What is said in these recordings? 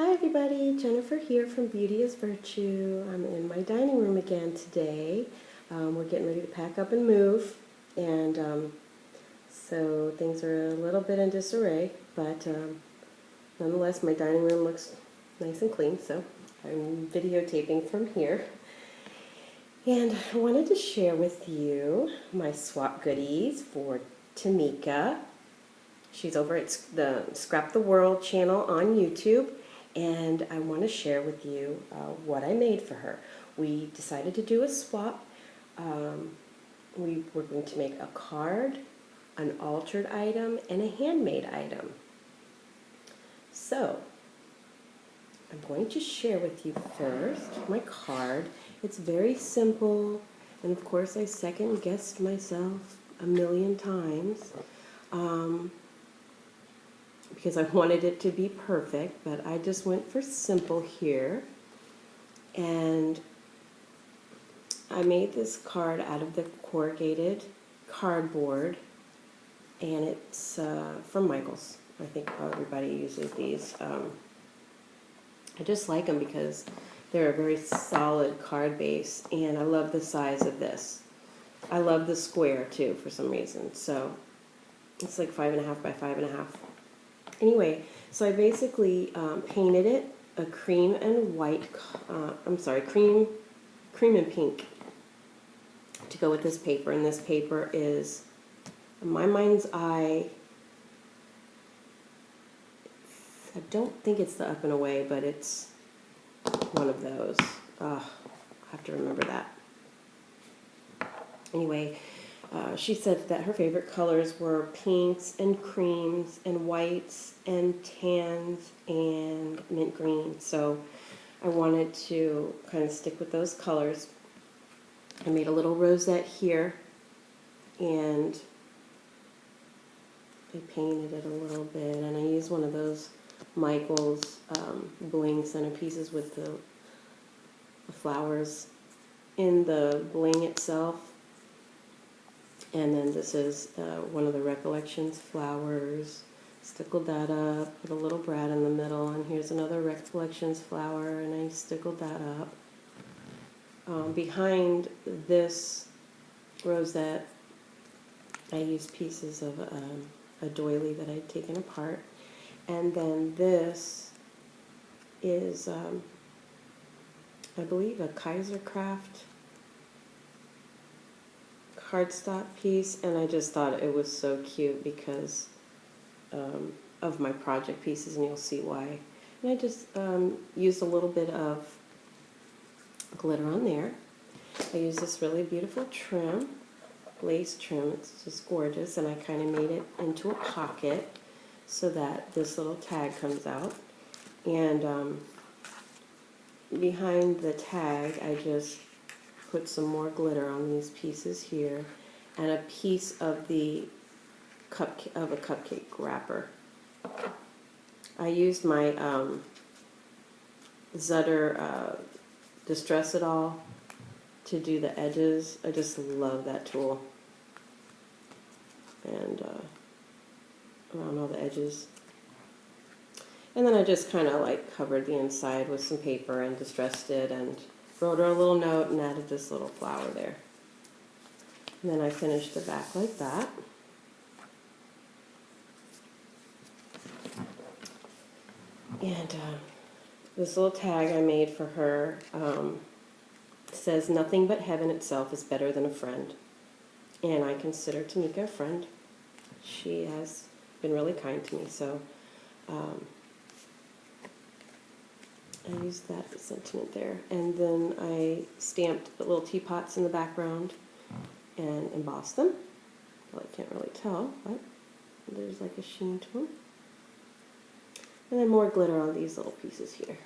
Hi everybody, Jennifer here from Beauty is Virtue. I'm in my dining room again today. We're getting ready to pack up and move, and so things are a little bit in disarray, but nonetheless my dining room looks nice and clean, so I'm videotaping from here. And I wanted to share with you my swap goodies for Tmika. She's over at the Scrapdaworld channel on YouTube, and I want to share with you what I made for her. We decided to do a swap. We were going to make a card, an altered item, and a handmade item. So, I'm going to share with you first my card. It's very simple, and of course I second guessed myself a million times. Because I wanted it to be perfect, but I just went for simple here. And I made this card out of the corrugated cardboard, and it's from Michael's. I think everybody uses these. I just like them because they're a very solid card base, and I love the size of this. I love the square too for some reason, so it's like 5.5 by 5.5. Anyway, so I basically painted it a cream and white, cream and pink to go with this paper. And this paper is, in my mind's eye, I don't think it's the Up and Away, but it's one of those. I have to remember that. Anyway, she said that her favorite colors were pinks and creams and whites and tans and mint green. So I wanted to kind of stick with those colors. I made a little rosette here, and I painted it a little bit, and I used one of those Michael's bling centerpieces with the flowers in the bling itself. And then this is one of the Recollections flowers. Stickled that up, put a little Brad in the middle, and here's another Recollections flower, and I stickled that up. Behind this rosette, I used pieces of a doily that I'd taken apart. And then this is, I believe, a Kaiser Craft cardstock piece, and I just thought it was so cute because of my project pieces, and you'll see why. And I just used a little bit of glitter on there. I used this really beautiful trim, lace trim. It's just gorgeous, and I kind of made it into a pocket so that this little tag comes out. And behind the tag, I just put some more glitter on these pieces here, and a piece of the cupcake wrapper. I used my Zutter Distress It All to do the edges. I just love that tool, and around all the edges. And then I just kind of like covered the inside with some paper and distressed it, and wrote her a little note and added this little flower there. And then I finished the back like that. And this little tag I made for her says, "Nothing but heaven itself is better than a friend." And I consider Tmika a friend. She has been really kind to me, so I used that sentiment there. And then I stamped the little teapots in the background and embossed them. Well, I can't really tell, but there's like a sheen to them. And then more glitter on these little pieces here.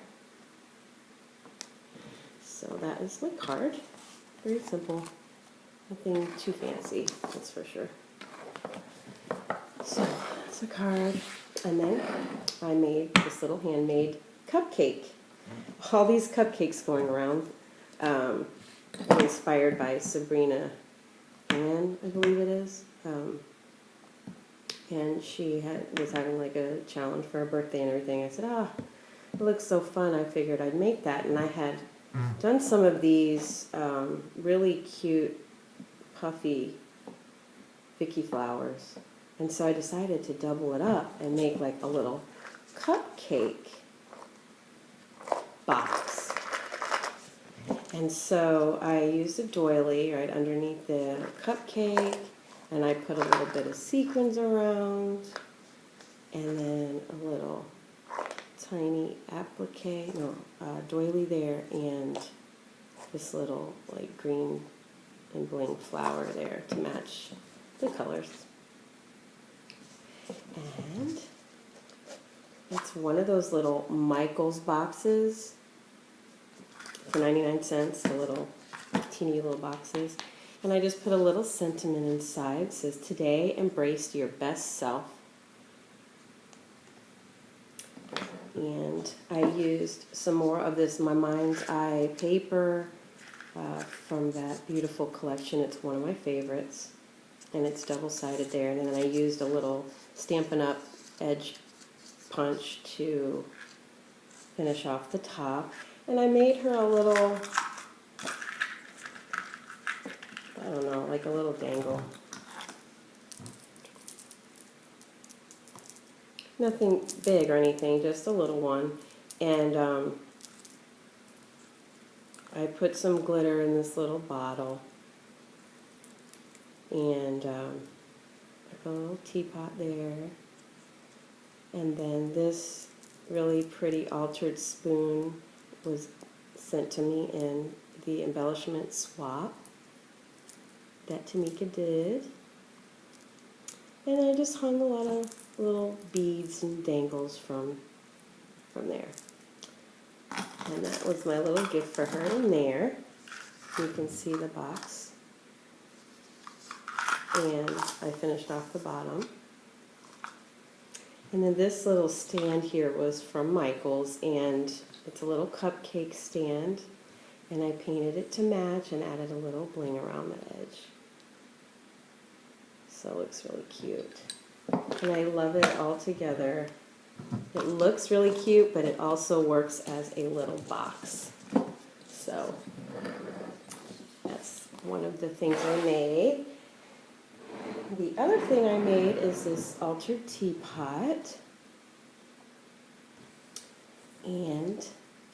So that is my card. Very simple. Nothing too fancy, that's for sure. So that's a card. And then I made this little handmade cupcake. All these cupcakes going around, inspired by Sabrina Ann, I believe it is. And she was having like a challenge for her birthday and everything. I said, it looks so fun, I figured I'd make that. And I had done some of these really cute, puffy Vicky flowers. And so I decided to double it up and make like a little cupcake box. And so I used a doily right underneath the cupcake, and I put a little bit of sequins around, and then a little tiny applique, doily there, and this little like green and bling flower there to match the colors. And it's one of those little Michaels boxes for 99 cents, the little teeny little boxes. And I just put a little sentiment inside. It says, "Today, embrace your best self." And I used some more of this My Mind's Eye paper from that beautiful collection. It's one of my favorites. And it's double-sided there. And then I used a little Stampin' Up! Edge punch to finish off the top. And I made her a little, I don't know, like a little dangle. Nothing big or anything, just a little one. And I put some glitter in this little bottle. And I put a little teapot there. And then this really pretty altered spoon was sent to me in the embellishment swap that Tmika did. And I just hung a lot of little beads and dangles from there. And that was my little gift for her in there. You can see the box. And I finished off the bottom. And then this little stand here was from Michaels, and it's a little cupcake stand, and I painted it to match and added a little bling around the edge. So it looks really cute. And I love it all together. It looks really cute, but it also works as a little box. So that's one of the things I made. The other thing I made is this altered teapot. And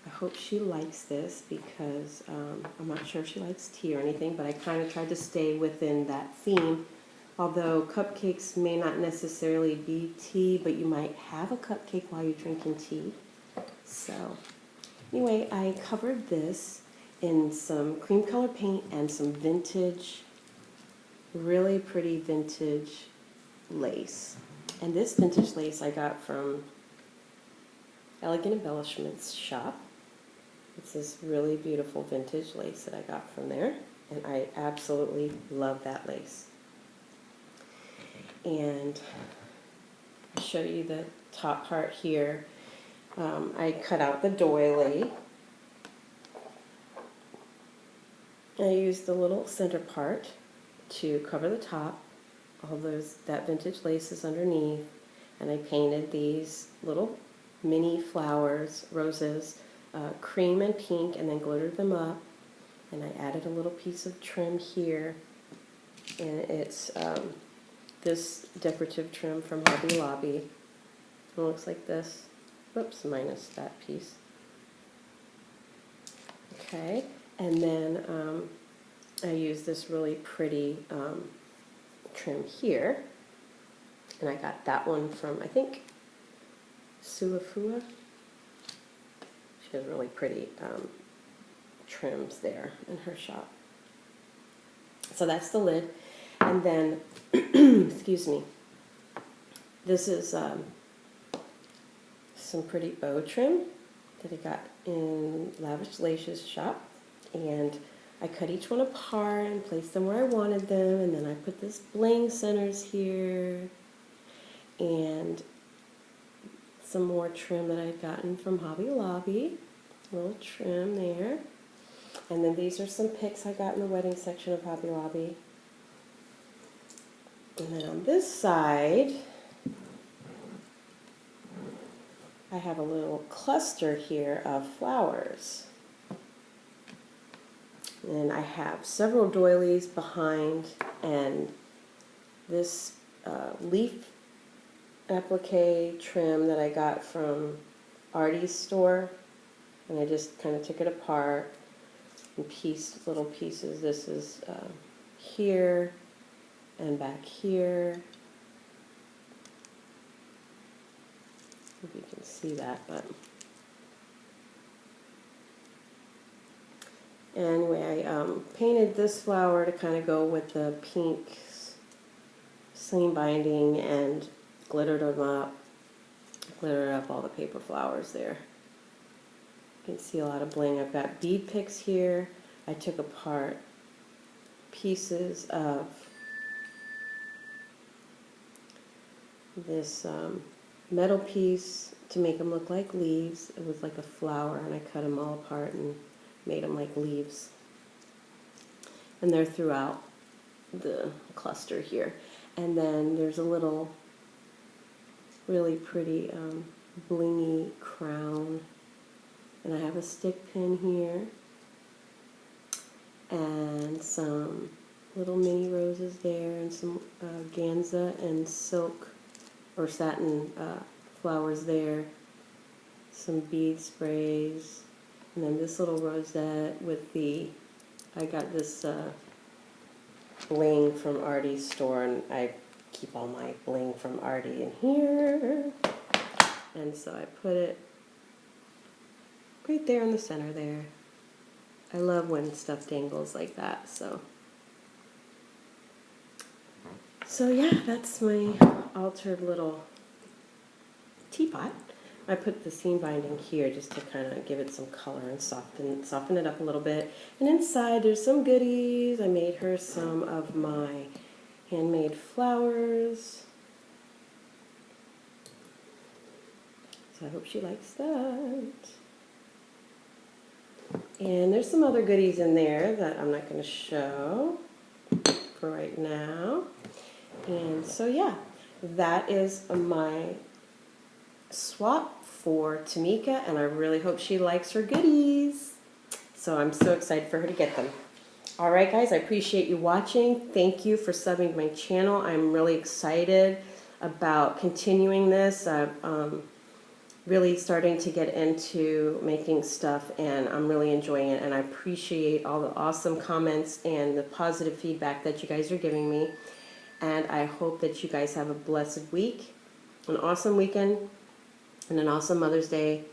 I hope she likes this because I'm not sure if she likes tea or anything, but I kind of tried to stay within that theme. Although cupcakes may not necessarily be tea, but you might have a cupcake while you're drinking tea. So anyway, I covered this in some cream color paint and some vintage, really pretty vintage lace. And this vintage lace I got from Elegant Embellishments shop. It's this really beautiful vintage lace that I got from there, and I absolutely love that lace. And I'll show you the top part here. I cut out the doily. I used the little center part to cover the top. All that vintage lace is underneath, and I painted these little mini flowers, roses, cream and pink, and then glittered them up. And I added a little piece of trim here, and it's this decorative trim from Hobby Lobby. It looks like this. Whoops, minus that piece. Okay, and then I use this really pretty trim here, and I got that one from, I think, Suafua. She has really pretty trims there in her shop. So that's the lid. And then, excuse me, this is some pretty bow trim that I got in Lavish Lace's shop. And I cut each one apart and placed them where I wanted them. And then I put this bling centers here and some more trim that I'd gotten from Hobby Lobby. A little trim there. And then these are some picks I got in the wedding section of Hobby Lobby. And then on this side, I have a little cluster here of flowers. And I have several doilies behind, and this leaf applique trim that I got from Artie's store, and I just kind of took it apart in little pieces. This is here and back here. If you can see that, but anyway, I painted this flower to kind of go with the pink seam binding and glittered them up. Glittered up all the paper flowers there. You can see a lot of bling. I've got bead picks here. I took apart pieces of this metal piece to make them look like leaves. It was like a flower, and I cut them all apart and made them like leaves. And they're throughout the cluster here. And then there's a little really pretty blingy crown. And I have a stick pin here. And some little mini roses there, and some organza and silk or satin flowers there. Some bead sprays. And then this little rosette with I got this bling from Artie's store, and I keep all my bling from Artie in here. And so I put it right there in the center there. I love when stuff dangles like that, so yeah, that's my altered little teapot. I put the seam binding here just to kind of give it some color and soften it up a little bit. And inside there's some goodies. I made her some of my handmade flowers. So I hope she likes that. And there's some other goodies in there that I'm not going to show for right now. And so yeah, that is my swap for Tmika, and I really hope she likes her goodies. So I'm so excited for her to get them. Alright guys, I appreciate you watching. Thank you for subbing to my channel. I'm really excited about continuing this. I'm really starting to get into making stuff, and I'm really enjoying it, and I appreciate all the awesome comments and the positive feedback that you guys are giving me. And I hope that you guys have a blessed week, an awesome weekend, and an awesome Mother's Day.